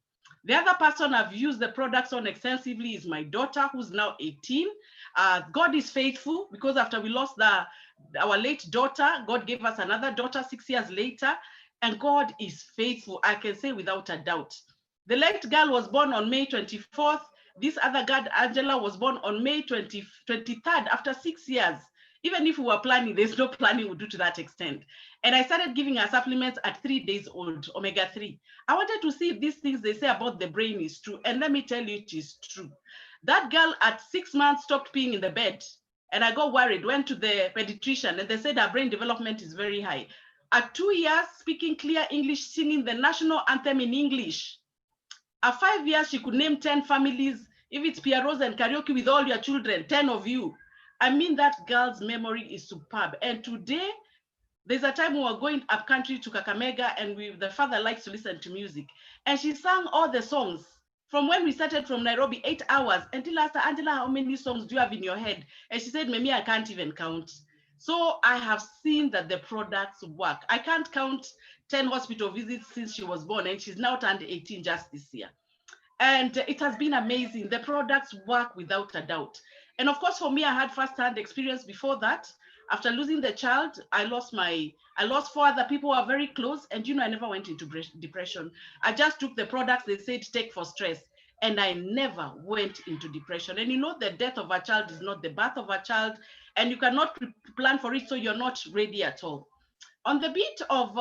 The other person I've used the products on extensively is my daughter, who's now 18. God is faithful because after we lost our late daughter, God gave us another daughter 6 years later, and God is faithful, I can say without a doubt. The late girl was born on May 24th. This other girl, Angela, was born on May 23rd after 6 years. Even if we were planning, there's no planning we do to that extent. And I started giving her supplements at 3 days old, omega-3. I wanted to see if these things they say about the brain is true. And let me tell you, it is true. That girl at 6 months stopped peeing in the bed. And I got worried, went to the pediatrician, and they said her brain development is very high. At 2 years, speaking clear English, singing the national anthem in English. At 5 years, she could name 10 families. If it's Pearose and karaoke with all your children, 10 of you. I mean, that girl's memory is superb. And today, there's a time we were going up country to Kakamega, and the father likes to listen to music. And she sang all the songs from when we started from Nairobi, 8 hours, until I asked her, Angela, how many songs do you have in your head? And she said, Mimi, I can't even count. So I have seen that the products work. I can't count 10 hospital visits since she was born, and she's now turned 18 just this year. And it has been amazing. The products work without a doubt. And of course, for me, I had first-hand experience before that. After losing the child, I lost 4 other people who are very close. And I never went into depression. I just took the products they said take for stress. And I never went into depression. And the death of a child is not the birth of a child. And you cannot plan for it, so you're not ready at all. On the bit of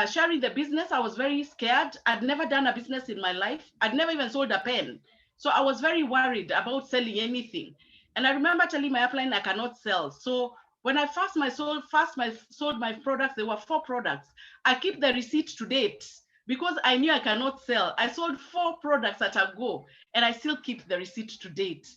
sharing the business, I was very scared. I'd never done a business in my life. I'd never even sold a pen. So I was very worried about selling anything. And I remember telling my upline I cannot sell. So when I sold my products, there were 4 products. I keep the receipt to date. because I knew I cannot sell. I sold 4 products at a go, and I still keep the receipt to date.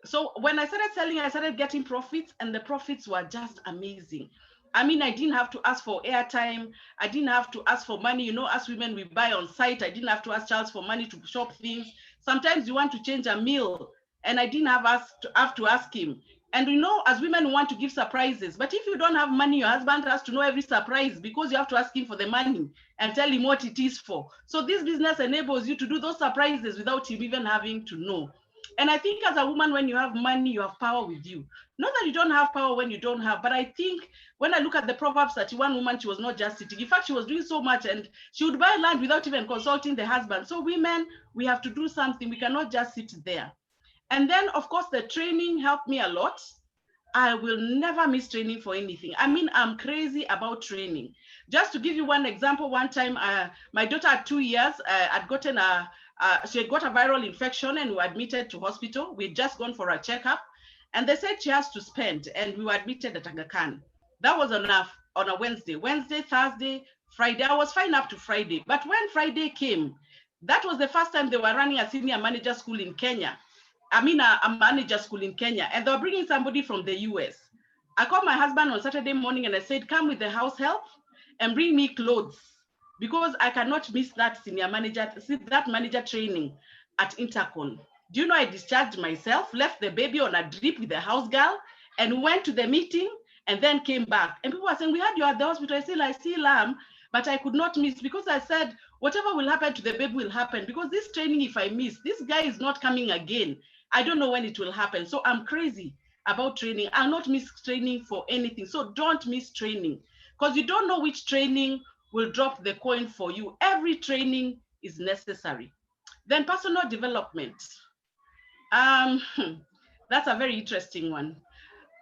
So when I started selling, I started getting profits, and the profits were just amazing. I mean, I didn't have to ask for airtime. I didn't have to ask for money. You know, as women, we buy on site. I didn't have to ask Charles for money to shop things. Sometimes you want to change a meal, and I didn't have to ask him. And you know, as women, we want to give surprises. But if you don't have money, your husband has to know every surprise, because you have to ask him for the money and tell him what it is for. So this business enables you to do those surprises without him even having to know. And I think as a woman, when you have money, you have power with you. Not that you don't have power when you don't have, but I think when I look at the Proverbs 31 woman, she was not just sitting. In fact, she was doing so much, and she would buy land without even consulting the husband. So women, we have to do something. We cannot just sit there. And then, of course, the training helped me a lot. I will never miss training for anything. I mean, I'm crazy about training. Just to give you one example, one time, my daughter at 2 years had gotten she had got a viral infection, and we were admitted to hospital. We'd just gone for a checkup, and they said she has to spend, and we were admitted at Aga Khan. That was on a Wednesday, Thursday, Friday. I was fine up to Friday. But when Friday came, that was the first time they were running a senior manager school in Kenya. I mean, a manager school in Kenya, and they were bringing somebody from the US. I called my husband on Saturday morning, and I said, come with the house help and bring me clothes, because I cannot miss that manager training at Intercon. Do you know, I discharged myself, left the baby on a drip with the house girl, and went to the meeting, and then came back. And people were saying, we had you at the hospital. I still am, but I could not miss, because I said, whatever will happen to the baby will happen, because this training, if I miss, this guy is not coming again. I don't know when it will happen. So I'm crazy about training. I'll not miss training for anything. So don't miss training, because you don't know which training will drop the coin for you. Every training is necessary. Then personal development. That's a very interesting one.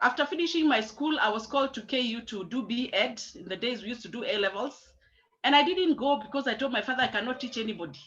After finishing my school, I was called to KU to do B.Ed. In the days we used to do A-levels. And I didn't go because I told my father I cannot teach anybody.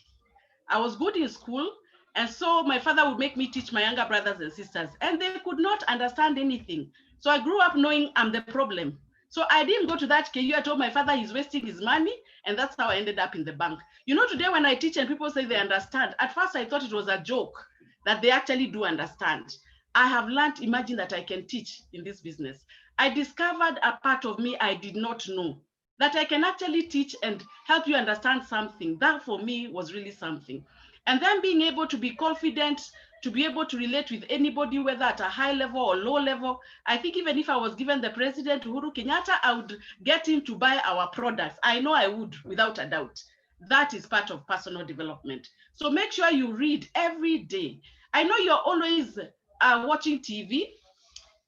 I was good in school, and so my father would make me teach my younger brothers and sisters, and they could not understand anything. So I grew up knowing I'm the problem. So I didn't go to that KU. I told my father he's wasting his money, and that's how I ended up in the bank. You know, today when I teach and people say they understand, at first I thought it was a joke, that they actually do understand. I have learned, imagine, that I can teach in this business. I discovered a part of me I did not know, that I can actually teach and help you understand something. That for me was really something. And then being able to be confident, to be able to relate with anybody, whether at a high level or low level. I think even if I was given the president, Uhuru Kenyatta, I would get him to buy our products. I know I would, without a doubt. That is part of personal development. So make sure you read every day. I know you're always watching TV.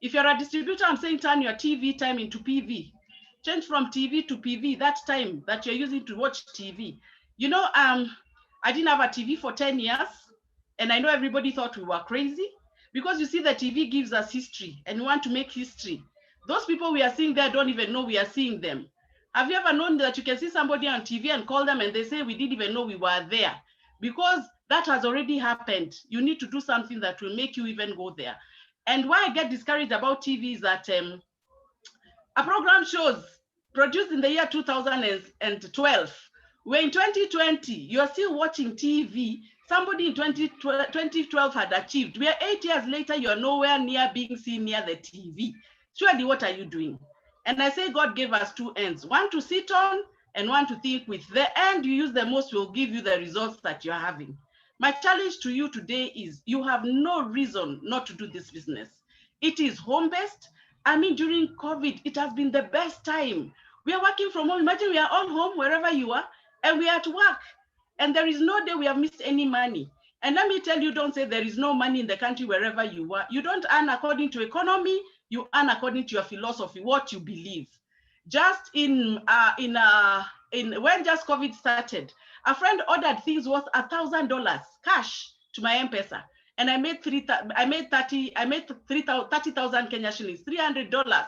If you're a distributor, I'm saying turn your TV time into PV. Change from TV to PV, that time that you're using to watch TV. You know, I didn't have a TV for 10 years, and I know everybody thought we were crazy, because you see, the TV gives us history, and we want to make history. Those people we are seeing there don't even know we are seeing them. Have you ever known that you can see somebody on TV and call them and they say, we didn't even know we were there? Because that has already happened. You need to do something that will make you even go there. And why I get discouraged about TV is that a program shows produced in the year 2012. We're in 2020, you're still watching TV. Somebody in 2012 had achieved. We are 8 years later, you're nowhere near being seen near the TV. Surely, what are you doing? And I say God gave us 2 ends, one to sit on and one to think with. The end you use the most will give you the results that you're having. My challenge to you today is you have no reason not to do this business. It is home-based. I mean, during COVID, it has been the best time. We are working from home. Imagine we are all home, wherever you are, and we are at work. And there is no day we have missed any money. And let me tell you, don't say there is no money in the country wherever you are. You don't earn according to economy. You earn according to your philosophy, what you believe. Just when just COVID started, a friend ordered things worth $1,000 cash to my M-Pesa, and I made 30,000 Kenya shillings, $300,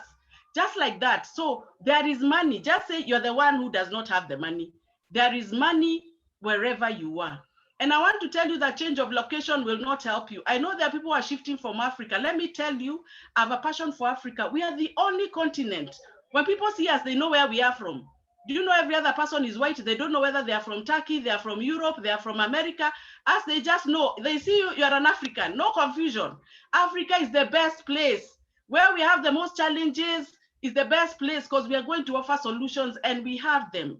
just like that. So there is money. Just say you're the one who does not have the money. There is money wherever you are. And I want to tell you that change of location will not help you. I know there are people who are shifting from Africa. Let me tell you, I have a passion for Africa. We are the only continent. When people see us, they know where we are from. Do you know every other person is white? They don't know whether they are from Turkey, they are from Europe, they are from America. As they just know, they see you, you are an African. No confusion. Africa is the best place. Where we have the most challenges is the best place because we are going to offer solutions and we have them.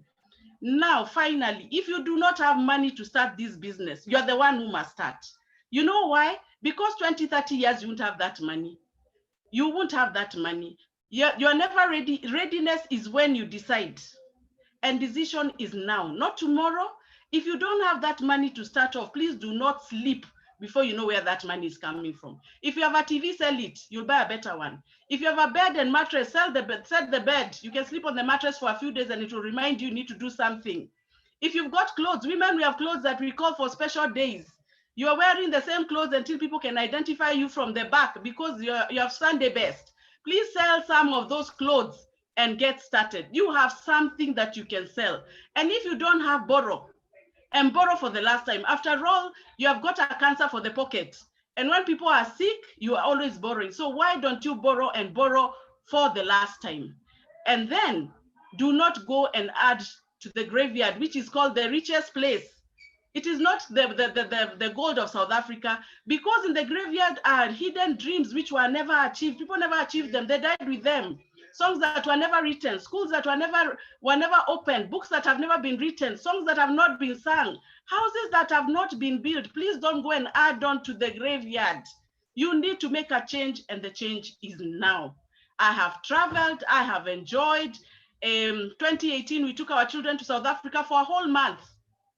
Now, finally, if you do not have money to start this business, you're the one who must start. You know why? Because 20, 30 years, you won't have that money. You won't have that money. You're never ready. Readiness is when you decide. And decision is now, not tomorrow. If you don't have that money to start off, please do not sleep before you know where that money is coming from. If you have a TV, sell it. You'll buy a better one. If you have a bed and mattress, sell the bed. You can sleep on the mattress for a few days and it will remind you need to do something. If you've got clothes, women, we have clothes that we call for special days. You're wearing the same clothes until people can identify you from the back because you have Sunday best. Please sell some of those clothes and get started. You have something that you can sell. And if you don't have, borrow. And borrow for the last time. After all, you have got a cancer for the pocket. And when people are sick, you are always borrowing. So why don't you borrow and borrow for the last time? And then do not go and add to the graveyard, which is called the richest place. It is not the gold of South Africa, because in the graveyard are hidden dreams which were never achieved. People never achieved them. They died with them. Songs that were never written, schools that were never opened, books that have never been written, songs that have not been sung, houses that have not been built. Please don't go and add on to the graveyard. You need to make a change, and the change is now. I have traveled, I have enjoyed. 2018, we took our children to South Africa for a whole month.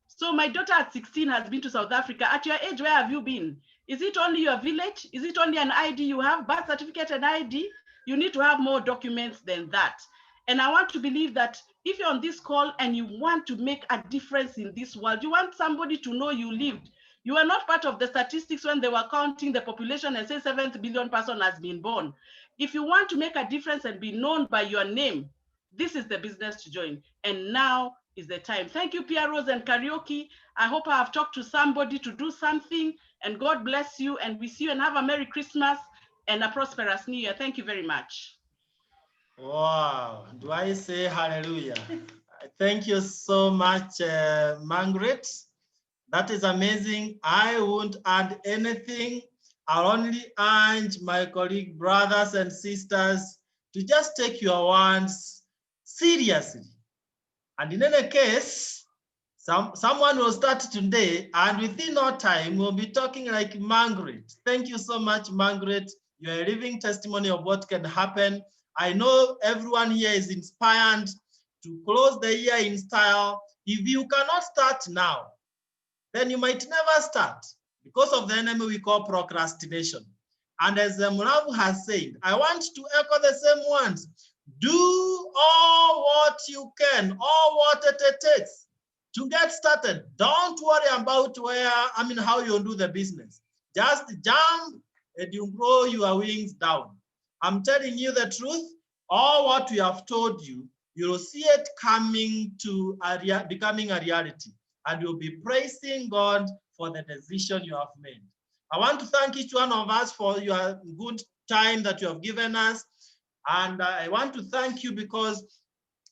So my daughter at 16 has been to South Africa. At your age, where have you been? Is it only your village? Is it only an ID you have, birth certificate and ID? You need to have more documents than that. And I want to believe that if you're on this call and you want to make a difference in this world, you want somebody to know you lived. You are not part of the statistics when they were counting the population and say 7 billion person has been born. If you want to make a difference and be known by your name, this is the business to join. And now is the time. Thank you, Pearose and Karaoke. I hope I have talked to somebody to do something, and God bless you, and we see you and have a Merry Christmas and a prosperous New Year. Thank you very much. Wow, do I say hallelujah? Thank you so much, Margaret. That is amazing. I won't add anything. I'll only urge my colleague brothers and sisters to just take your words seriously. And in any case, someone will start today, and within no time, we'll be talking like Margaret. Thank you so much, Margaret. You're a living testimony of what can happen. I know everyone here is inspired to close the year in style. If you cannot start now, then you might never start because of the enemy we call procrastination. And as Amulavu has said, I want to echo the same ones. Do all what you can, all what it takes to get started. Don't worry about how you do the business. Just jump and you grow your wings down. I'm telling you the truth. All what we have told you, you will see it coming to becoming a reality, and you'll be praising God for the decision you have made. I want to thank each one of us for your good time that you have given us. And I want to thank you because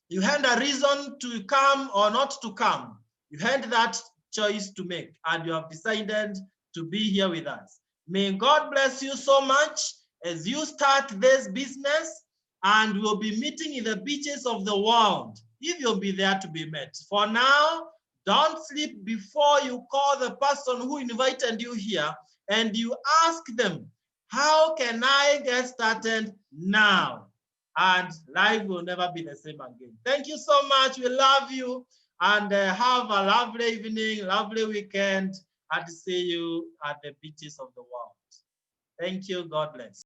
you had a reason to come or not to come. You had that choice to make, and you have decided to be here with us. May God bless you so much as you start this business, and we'll be meeting in the beaches of the world if you'll be there to be met. For now, don't sleep before you call the person who invited you here and you ask them, how can I get started now? And life will never be the same again. Thank you so much. We love you, and have a lovely evening, lovely weekend, and see you at the beaches of the world. Thank you. God bless.